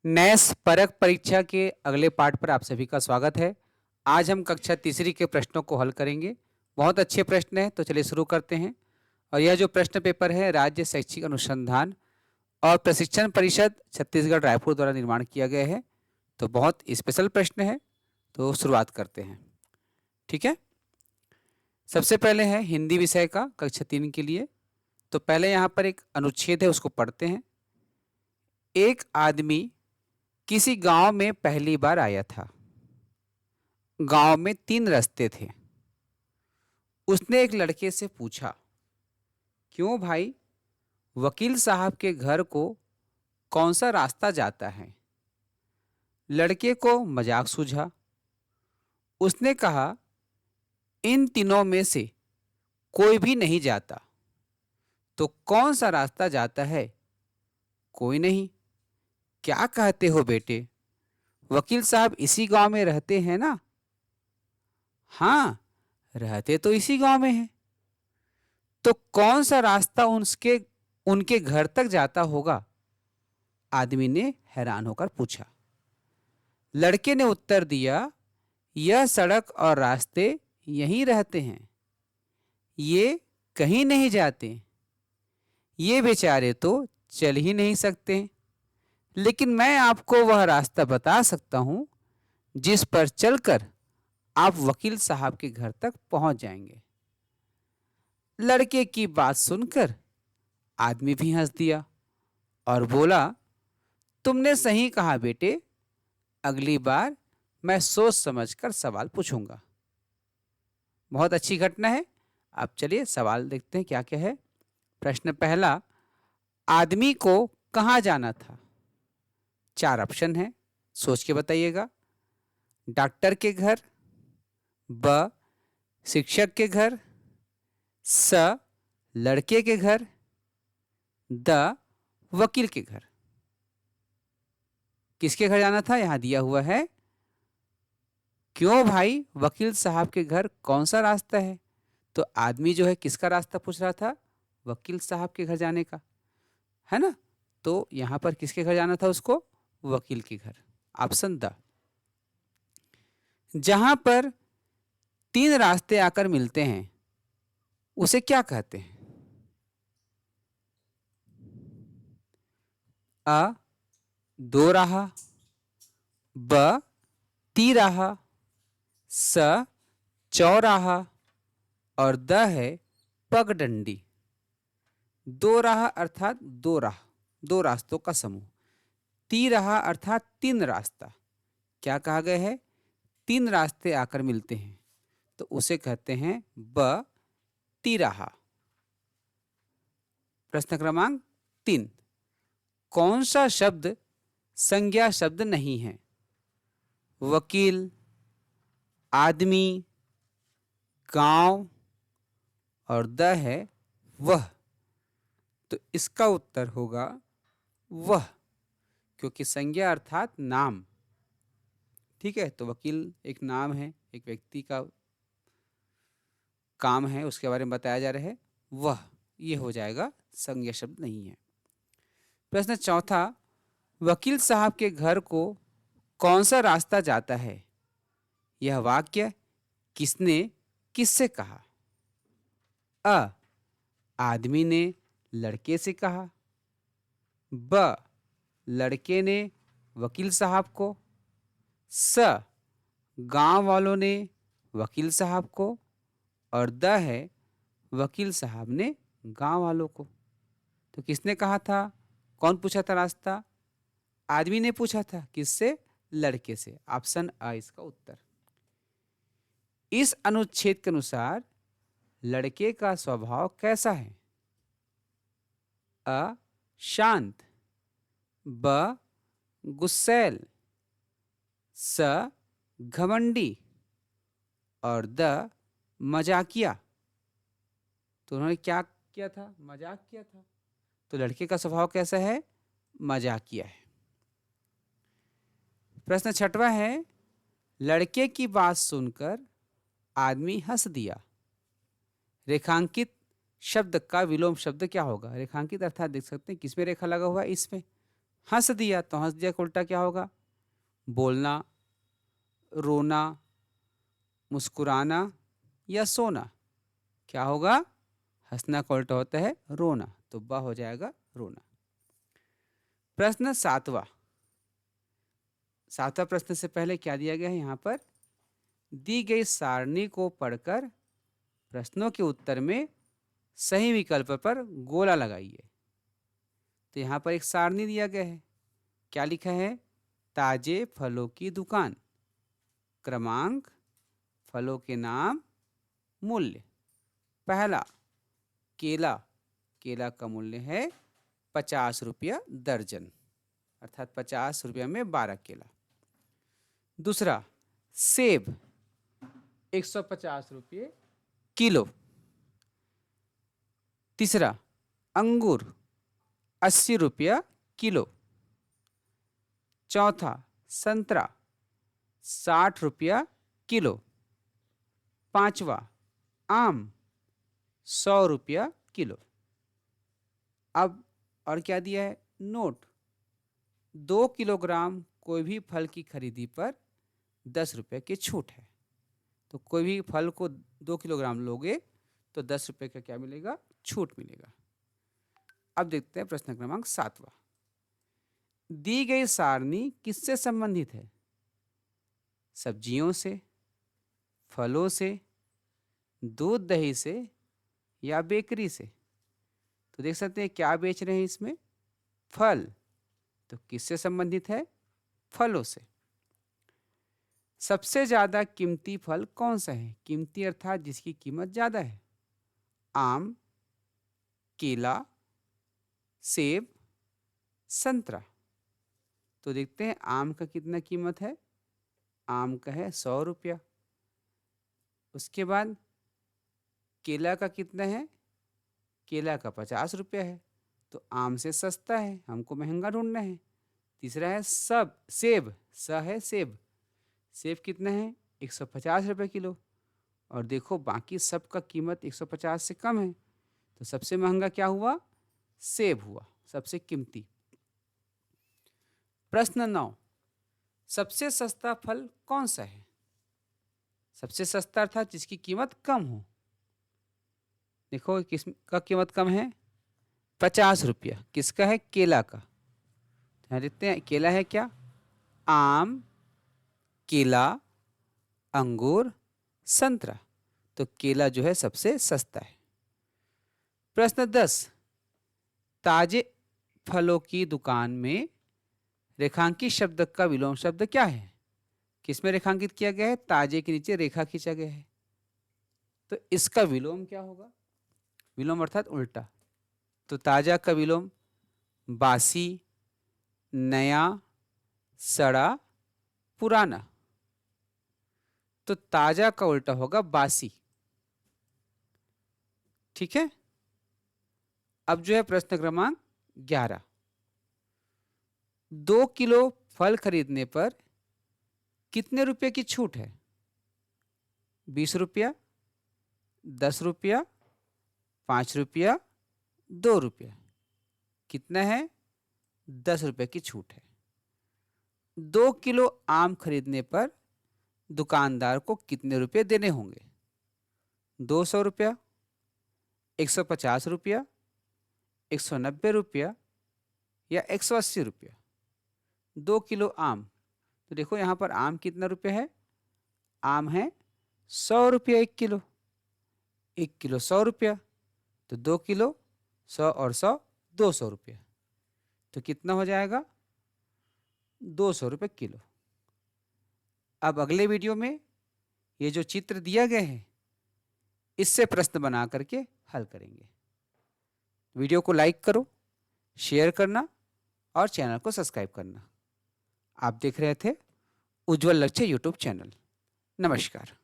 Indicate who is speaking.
Speaker 1: नैस परख परीक्षा के अगले पार्ट पर आप सभी का स्वागत है। आज हम कक्षा तीसरी के प्रश्नों को हल करेंगे। बहुत अच्छे प्रश्न हैं, तो चलिए शुरू करते हैं। और यह जो प्रश्न पेपर है राज्य शैक्षिक अनुसंधान और प्रशिक्षण परिषद छत्तीसगढ़ रायपुर द्वारा निर्माण किया गया है। तो बहुत स्पेशल प्रश्न है, तो शुरुआत करते हैं। ठीक है, सबसे पहले है हिंदी विषय का कक्षा 3 के लिए। तो पहले यहाँ पर एक अनुच्छेद है, उसको पढ़ते हैं। एक आदमी किसी गांव में पहली बार आया था। गांव में 3 रास्ते थे। उसने एक लड़के से पूछा, क्यों भाई, वकील साहब के घर को कौन सा रास्ता जाता है? लड़के को मजाक सूझा। उसने कहा, इन तीनों में से कोई भी नहीं जाता। तो कौन सा रास्ता जाता है? कोई नहीं। क्या कहते हो बेटे, वकील साहब इसी गांव में रहते हैं ना? हाँ, रहते तो इसी गांव में हैं। तो कौन सा रास्ता उनके उनके घर तक जाता होगा? आदमी ने हैरान होकर पूछा। लड़के ने उत्तर दिया, यह सड़क और रास्ते यहीं रहते हैं, ये कहीं नहीं जाते। ये बेचारे तो चल ही नहीं सकते, लेकिन मैं आपको वह रास्ता बता सकता हूं जिस पर चलकर आप वकील साहब के घर तक पहुंच जाएंगे। लड़के की बात सुनकर आदमी भी हंस दिया और बोला, तुमने सही कहा बेटे, अगली बार मैं सोच समझकर सवाल पूछूंगा। बहुत अच्छी घटना है। अब चलिए सवाल देखते हैं क्या क्या है। प्रश्न पहला, आदमी को कहाँ जाना था? 4 ऑप्शन है, सोच के बताइएगा। डॉक्टर के घर, ब शिक्षक के घर, स लड़के के घर, द वकील के घर। किसके घर जाना था? यहां दिया हुआ है, क्यों भाई, वकील साहब के घर कौन सा रास्ता है? तो आदमी जो है किसका रास्ता पूछ रहा था? वकील साहब के घर जाने का, है ना? तो यहां पर किसके घर जाना था उसको? वकील के घर। Option the. जहां पर 3 रास्ते आकर मिलते हैं उसे क्या कहते हैं? अ दो राह, ब तिराहा, स चौराहा और द है पगडंडी। 2 राह अर्थात 2 राह, 2 रास्तों का समूह। तिराहा अर्थात 3 रास्ता। क्या कहा गया है? 3 रास्ते आकर मिलते हैं तो उसे कहते हैं ब तिराहा। प्रश्न क्रमांक 3, कौन सा शब्द संज्ञा शब्द नहीं है? वकील, आदमी, गांव और द है वह। तो इसका उत्तर होगा वह, क्योंकि संज्ञा अर्थात नाम। ठीक है, तो वकील एक नाम है, एक व्यक्ति का काम है, उसके बारे में बताया जा रहा है। वह, ये हो जाएगा, संज्ञा शब्द नहीं है। प्रश्न चौथा, वकील साहब के घर को कौन सा रास्ता जाता है? यह वाक्य किसने किससे कहा? अ आदमी ने लड़के से कहा, ब लड़के ने वकील साहब को, स गांव वालों ने वकील साहब को और द है वकील साहब ने गांव वालों को। तो किसने कहा था? कौन पूछा था रास्ता? आदमी ने पूछा था। किससे? लड़के से। ऑप्शन आ इसका उत्तर। इस अनुच्छेद के अनुसार लड़के का स्वभाव कैसा है? अ शांत, ब गुस्सैल, स घमंडी और द मजाकिया। तो उन्होंने क्या किया था? मजाक किया था। तो लड़के का स्वभाव कैसा है? मजाकिया है। प्रश्न छठवां है, लड़के की बात सुनकर आदमी हंस दिया। रेखांकित शब्द का विलोम शब्द क्या होगा? रेखांकित अर्थात देख सकते हैं किसमें रेखा लगा हुआ है? इसमें। हंस दिया, तो हंस दिया का उल्टा क्या होगा? बोलना, रोना, मुस्कुराना या सोना? क्या होगा? हंसना का उल्टा होता है रोना, तो ब हो जाएगा रोना। प्रश्न सातवां। सातवां प्रश्न से पहले क्या दिया गया है यहाँ पर? दी गई सारणी को पढ़कर प्रश्नों के उत्तर में सही विकल्प पर गोला लगाइए। तो यहाँ पर एक सारणी दिया गया है, क्या लिखा है? ताजे फलों की दुकान, क्रमांक, फलों के नाम, मूल्य। पहला केला, केला का मूल्य है 50 रुपया दर्जन, अर्थात 50 रुपया में 12 केला। दूसरा सेब 150 रुपये किलो। तीसरा अंगूर 80 रुपया किलो। चौथा संतरा 60 रुपया किलो। पांचवा आम 100 रुपया किलो। अब और क्या दिया है? नोट, 2 किलोग्राम कोई भी फल की खरीदी पर 10 रुपये की छूट है। तो कोई भी फल को 2 किलोग्राम लोगे तो 10 रुपये का क्या मिलेगा? छूट मिलेगा। अब देखते हैं प्रश्न क्रमांक 7वां। दी गई सारणी किससे संबंधित है? सब्जियों से, फलों से, दूध दही से या बेकरी से? तो देख सकते हैं क्या बेच रहे हैं इसमें? फल। तो किससे संबंधित है? फलों से। सबसे ज्यादा कीमती फल कौन सा है? कीमती अर्थात जिसकी कीमत ज्यादा है। आम, केला, सेब, संतरा। तो देखते हैं आम का कितना कीमत है। आम का है 100 रुपया। उसके बाद केला का कितना है? केला का 50 रुपया है। तो आम से सस्ता है, हमको महंगा ढूंढना है। तीसरा है सेब, स है सेब। सेब कितना है? 150 रुपये किलो। और देखो बाकी सब का कीमत 150 से कम है, तो सबसे महंगा क्या हुआ? सेब हुआ, सबसे कीमती। प्रश्न 9। सबसे सस्ता फल कौन सा है? सबसे सस्ता अर्थात जिसकी कीमत कम हो। देखो किसका कीमत कम है? 50 रुपया। किसका है? केला का। यहाँ देखते हैं केला है क्या? आम, केला, अंगूर, संतरा। तो केला जो है सबसे सस्ता है। प्रश्न 10। ताजे फलों की दुकान में रेखांकित शब्द का विलोम शब्द क्या है? किसमें रेखांकित किया गया है? ताजे के नीचे रेखा खींचा गया है, तो इसका विलोम क्या होगा? विलोम अर्थात उल्टा। तो ताजा का विलोम बासी, नया, सड़ा, पुराना। तो ताजा का उल्टा होगा बासी। ठीक है। अब जो है प्रश्न क्रमांक 11। 2 किलो फल खरीदने पर कितने रुपए की छूट है? 20 रुपया, 10 रुपया, 5 रुपया, 2 रुपया। कितना है? 10 रुपये की छूट है। 2 किलो आम खरीदने पर दुकानदार को कितने रुपए देने होंगे? 200 रुपया, 150 रुपया, 190 रुपया या 180 रुपया? 2 किलो आम। तो देखो यहाँ पर आम कितना रुपये है? आम है 100 रुपया 1 किलो। 1 किलो 100 रुपया, तो 2 किलो 100 और 100 200 रुपया। तो कितना हो जाएगा? 200 रुपये किलो। अब अगले वीडियो में ये जो चित्र दिया गया है इससे प्रश्न बना करके हल करेंगे। वीडियो को लाइक करो, शेयर करना और चैनल को सब्सक्राइब करना। आप देख रहे थे उज्जवल लक्ष्य यूट्यूब चैनल। नमस्कार।